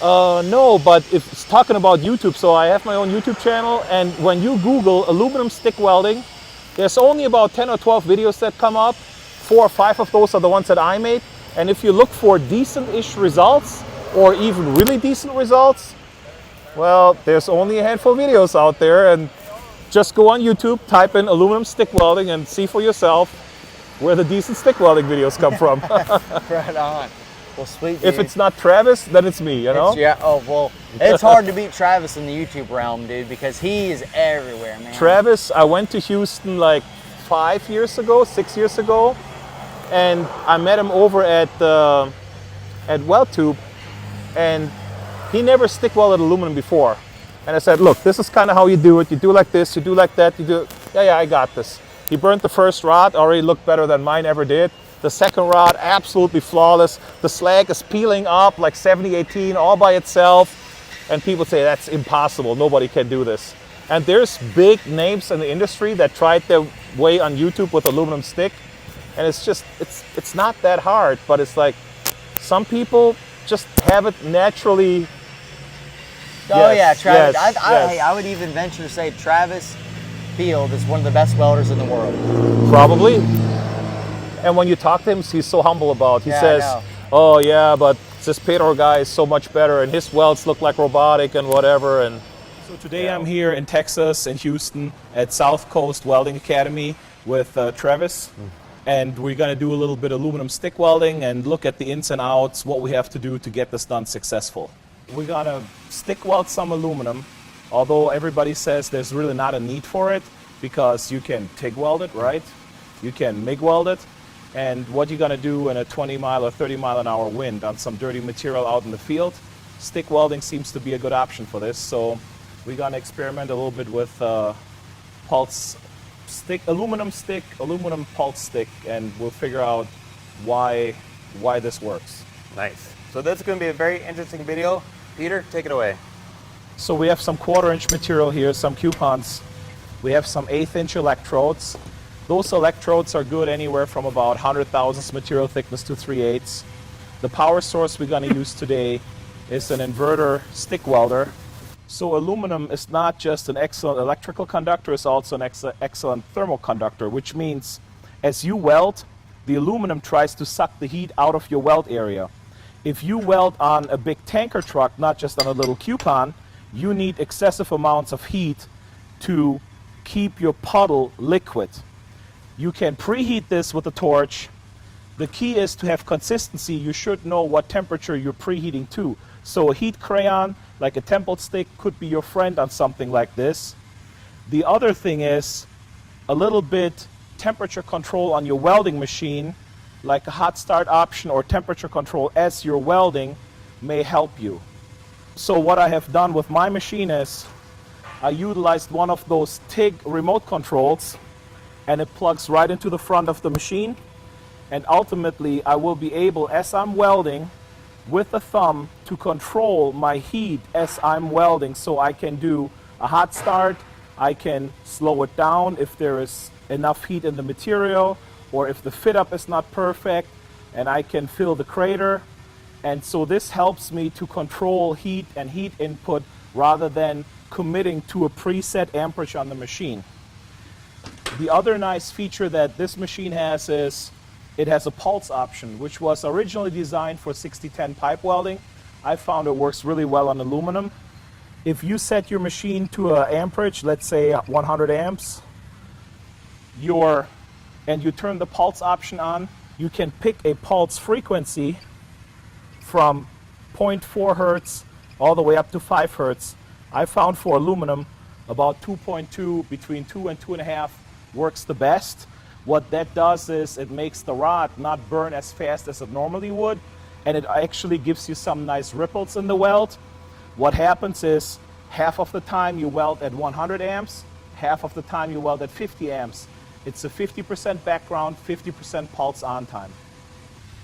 No, but if it's talking about YouTube, so I have my own YouTube channel, and when you Google aluminum stick welding, there's only about 10 or 12 videos that come up. 4 or 5 of those are the ones that I made. And if you look for decent-ish results, or even really decent results, well, there's only a handful of videos out there, and just go on YouTube, type in aluminum stick welding, and see for yourself where the decent stick welding videos come from. Right on. Well, sweet, dude. If it's not Travis, then it's me, you know? Yeah, oh, well, it's hard to beat Travis in the YouTube realm, dude, because he is everywhere, man. Travis, I went to Houston like 6 years ago, and I met him over at WeldTube, and he never stick welded aluminum before. And I said, look, this is kind of how you do it. You do like this, you do like that, you do, yeah, I got this. He burnt the first rod, already looked better than mine ever did. The second rod, absolutely flawless. The slag is peeling up like 7018 all by itself. And people say that's impossible, nobody can do this. And there's big names in the industry that tried their way on YouTube with aluminum stick. And it's just, it's not that hard, but it's like some people just have it naturally. Oh yeah, Travis. Yes, I would even venture to say Travis Field is one of the best welders in the world. Probably. And when you talk to him, he's so humble about it. He says, oh yeah, but this Pedro guy is so much better and his welds look like robotic and whatever. And so today I'm here in Texas, in Houston, at South Coast Welding Academy with Travis. And we're going to do a little bit of aluminum stick welding and look at the ins and outs, what we have to do to get this done successful. We're going to stick weld some aluminum, although everybody says there's really not a need for it because you can TIG weld it, right? You can MIG weld it. And what you're going to do in a 20 mile or 30 mile an hour wind on some dirty material out in the field, stick welding seems to be a good option for this. So we're going to experiment a little bit with pulse stick, aluminum pulse stick, and we'll figure out why this works. Nice. So that's going to be a very interesting video. Peter, take it away. So we have some 1/4 inch material here, some coupons. We have some 1/8 inch electrodes. Those electrodes are good anywhere from about 100 thousandths material thickness to 3/8. The power source we're going to use today is an inverter stick welder. So aluminum is not just an excellent electrical conductor, it's also an excellent thermal conductor, which means as you weld, the aluminum tries to suck the heat out of your weld area. If you weld on a big tanker truck, not just on a little coupon, you need excessive amounts of heat to keep your puddle liquid. You can preheat this with a torch. The key is to have consistency. You should know what temperature you're preheating to. So a heat crayon, like a template stick, could be your friend on something like this. The other thing is a little bit temperature control on your welding machine, like a hot start option or temperature control as you're welding may help you. So what I have done with my machine is I utilized one of those TIG remote controls, and it plugs right into the front of the machine. And ultimately, I will be able, as I'm welding, with the thumb to control my heat as I'm welding. So I can do a hot start, I can slow it down if there is enough heat in the material, or if the fit up is not perfect, and I can fill the crater. And so this helps me to control heat and heat input rather than committing to a preset amperage on the machine. The other nice feature that this machine has is it has a pulse option, which was originally designed for 6010 pipe welding. I found it works really well on aluminum. If you set your machine to an amperage, let's say 100 amps, and you turn the pulse option on, you can pick a pulse frequency from 0.4 hertz all the way up to 5 hertz. I found for aluminum about 2.2, between 2 and 2.5 works the best. What that does is it makes the rod not burn as fast as it normally would, and it actually gives you some nice ripples in the weld. What happens is half of the time you weld at 100 amps, half of the time you weld at 50 amps. It's a 50% background, 50% pulse on time.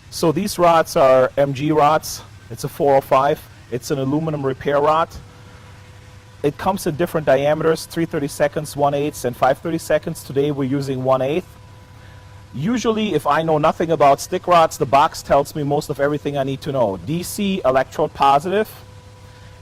So these rods are MG rods. It's a 405. It's an aluminum repair rod. It comes in different diameters, 3/32, 1/8, and 5/32. Today we're using 1/8. Usually, if I know nothing about stick rods, the box tells me most of everything I need to know. DC, electrode positive,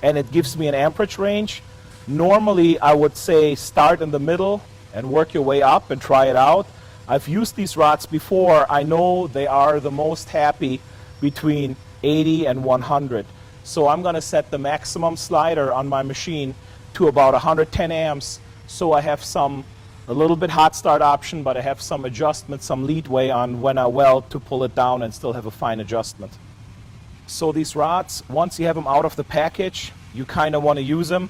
and it gives me an amperage range. Normally, I would say start in the middle and work your way up and try it out. I've used these rods before. I know they are the most happy between 80 and 100. So I'm going to set the maximum slider on my machine to about 110 amps, so I have a little bit hot start option, but I have some adjustment, some leadway on when I weld to pull it down and still have a fine adjustment. So these rods, once you have them out of the package, you kind of want to use them.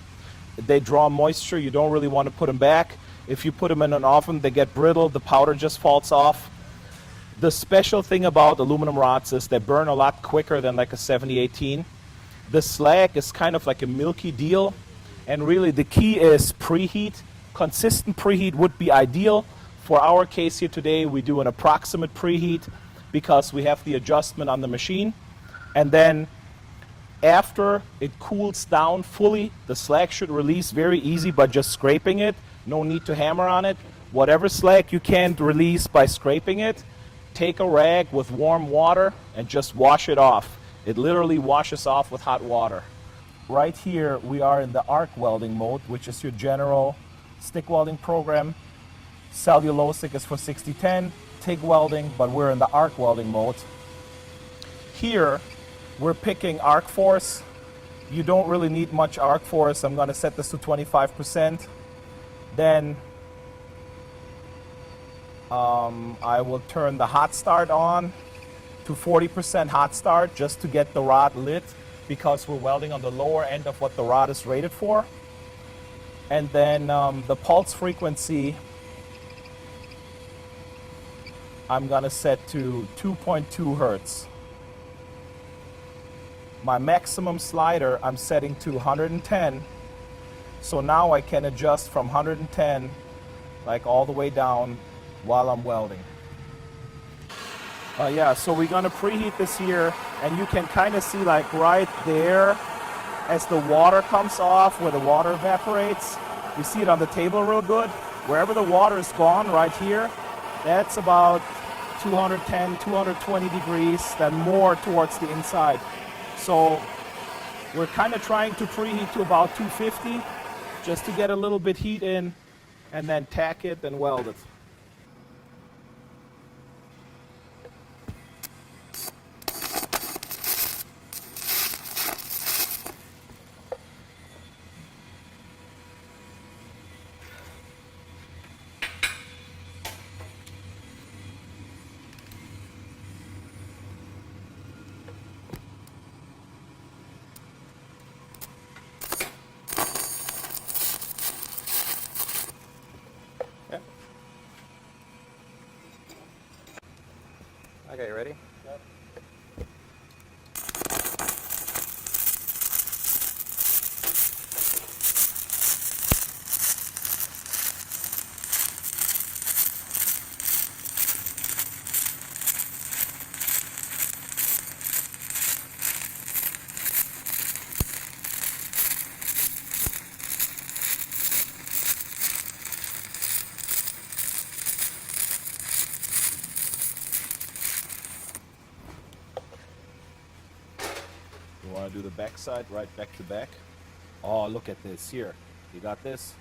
They draw moisture. You don't really want to put them back. If you put them in an oven, they get brittle. The powder just falls off. The special thing about aluminum rods is they burn a lot quicker than like a 7018. The slag is kind of like a milky deal. And really the key is preheat. Consistent preheat would be ideal. For our case here today, we do an approximate preheat because we have the adjustment on the machine. And then after it cools down fully, the slag should release very easy by just scraping it. No need to hammer on it. Whatever slag you can't release by scraping it, take a rag with warm water and just wash it off. It literally washes off with hot water. Right here we are in the arc welding mode, which is your general stick welding program. Cellulosic is for 6010, TIG welding, but we're in the arc welding mode. Here we're picking arc force. You don't really need much arc force. I'm going to set this to 25%. Then I will turn the hot start on to 40% hot start just to get the rod lit, because we're welding on the lower end of what the rod is rated for. And then the pulse frequency I'm going to set to 2.2 hertz. My maximum slider I'm setting to 110. So now I can adjust from 110 like all the way down while I'm welding. Yeah, so we're gonna preheat this here, and you can kind of see like right there as the water comes off, where the water evaporates. You see it on the table real good. Wherever the water is gone right here, that's about 210, 220 degrees, then more towards the inside. So we're kind of trying to preheat to about 250 just to get a little bit heat in, and then tack it and weld it. Okay, ready? Yep. You want to do the back side, right back to back? Oh, look at this here. You got this?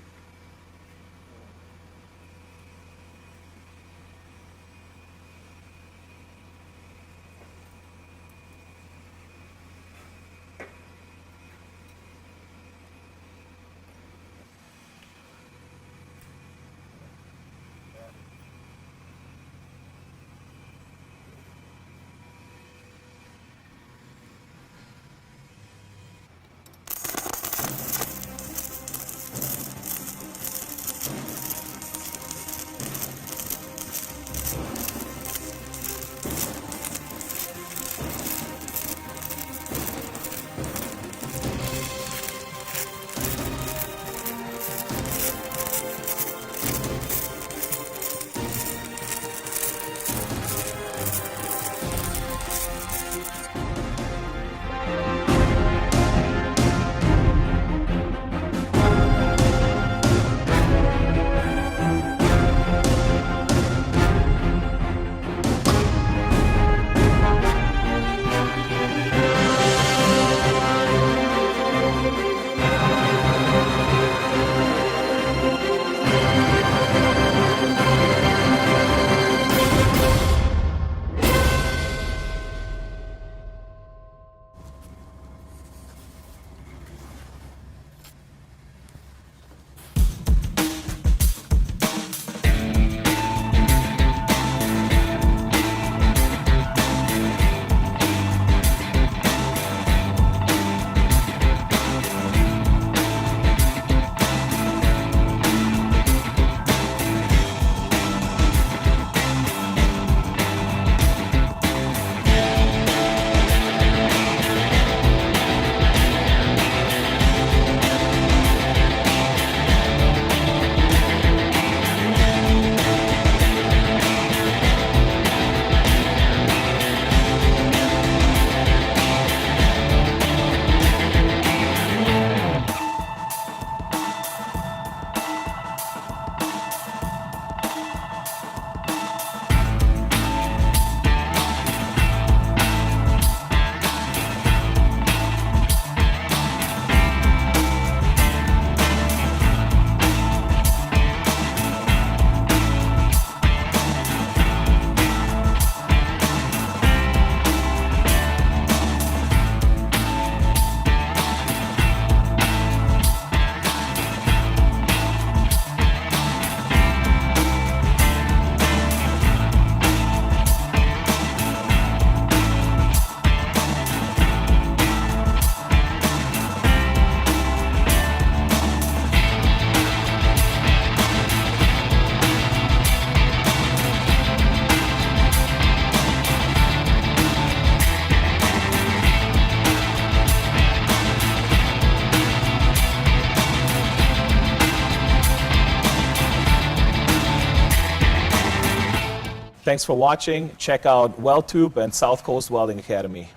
Thanks for watching. Check out WeldTube and South Coast Welding Academy.